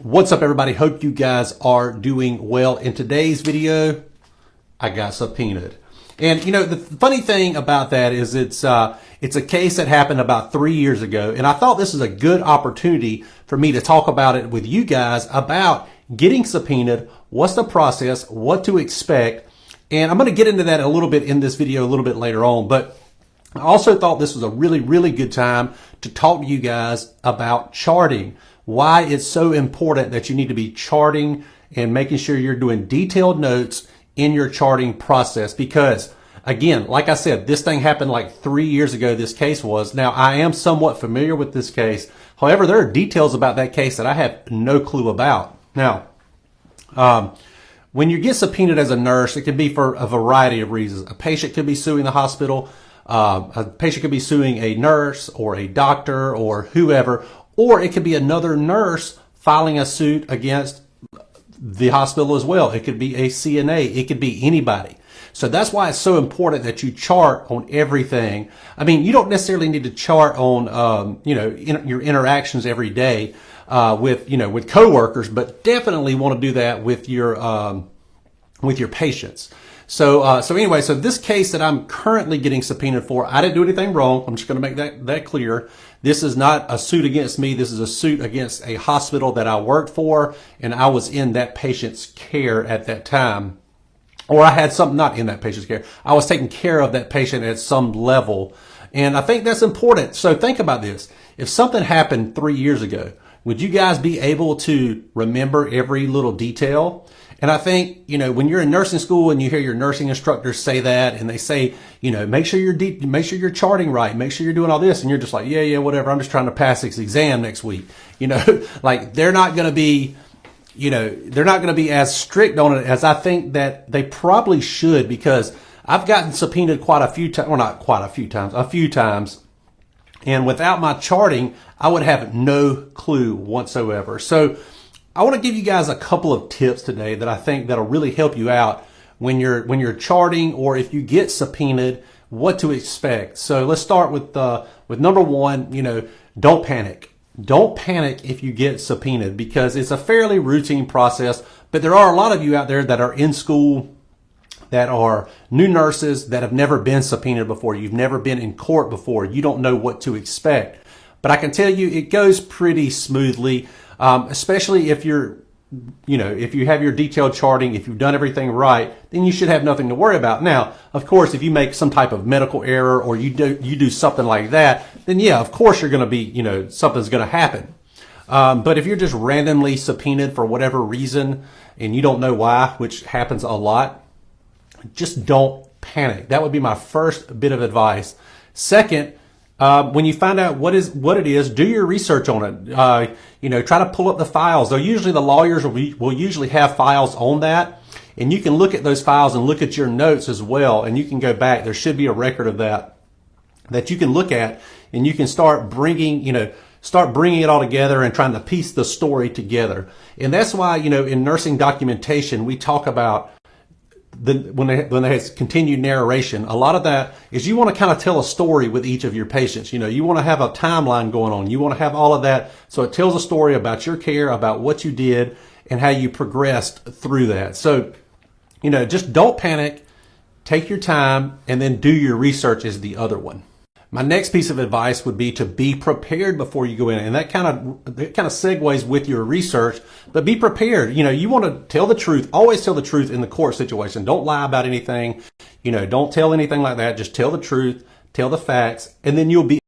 What's up, everybody? Hope you guys are doing well. In today's video, I got subpoenaed. And you know, the funny thing about that is it's a case that happened about 3 years ago. And I thought this is a good opportunity for me to talk about it with you guys about getting subpoenaed, what's the process, what to expect. And I'm going to get into that a little bit in this video a little bit later on. But I also thought this was a really good time to talk to you guys about charting. Why it's so important that you need to be charting and making sure you're doing detailed notes in your charting process. Because again, like I said, this thing happened like 3 years ago, this case was. Now, I am somewhat familiar with this case. However, there are details about that case that I have no clue about. Now, when you get subpoenaed as a nurse, it can be for a variety of reasons. A patient could be suing the hospital. A patient could be suing a nurse or a doctor or whoever. Or it could be another nurse filing a suit against the hospital as well. It could be a CNA. It could be anybody. So that's why it's so important that you chart on everything. I mean, you don't necessarily need to chart on, your interactions every day with coworkers, but definitely want to do that with your patients. So anyway, so this case that I'm currently getting subpoenaed for, I didn't do anything wrong. I'm just going to make that clear. This is not a suit against me. This is a suit against a hospital that I worked for, and I was in that patient's care at that time. Or I had something not in that patient's care. I was taking care of that patient at some level. And I think that's important. So think about this. If something happened 3 years ago, would you guys be able to remember every little detail? And I think, when you're in nursing school and you hear your nursing instructors say that, and they say, make sure you're charting right, make sure you're doing all this, and you're just like, yeah, whatever. I'm just trying to pass this exam next week. Like they're not going to be, they're not going to be as strict on it as I think that they probably should, because I've gotten subpoenaed quite a few times, well, not quite a few times, a few times. And without my charting, I would have no clue whatsoever. So I want to give you guys a couple of tips today that I think that'll really help you out when you're charting, or if you get subpoenaed, what to expect. So let's start with number one. Don't panic. Don't panic if you get subpoenaed, because it's a fairly routine process. But there are a lot of you out there that are in school, that are new nurses, that have never been subpoenaed before. You've never been in court before. You don't know what to expect. But I can tell you it goes pretty smoothly. Especially if if you have your detailed charting, if you've done everything right, then you should have nothing to worry about. Now, of course, if you make some type of medical error, or you do something like that, then yeah, of course you're going to be, something's going to happen. But if you're just randomly subpoenaed for whatever reason and you don't know why, which happens a lot, just don't panic. That would be my first bit of advice. Second, when you find out what it is, do your research on it. Try to pull up the files. The lawyers will usually have files on that, and you can look at those files and look at your notes as well. And you can go back. There should be a record of that you can look at, and you can start bringing it all together and trying to piece the story together. And that's why, in nursing documentation, we talk about when they have continued narration. A lot of that is you want to kind of tell a story with each of your patients. You want to have a timeline going on. You want to have all of that. So it tells a story about your care, about what you did, and how you progressed through that. So, just don't panic, take your time, and then do your research is the other one. My next piece of advice would be to be prepared before you go in. And that kind of segues with your research, but be prepared. You want to tell the truth. Always tell the truth in the court situation. Don't lie about anything. Don't tell anything like that. Just tell the truth, tell the facts, and then you'll be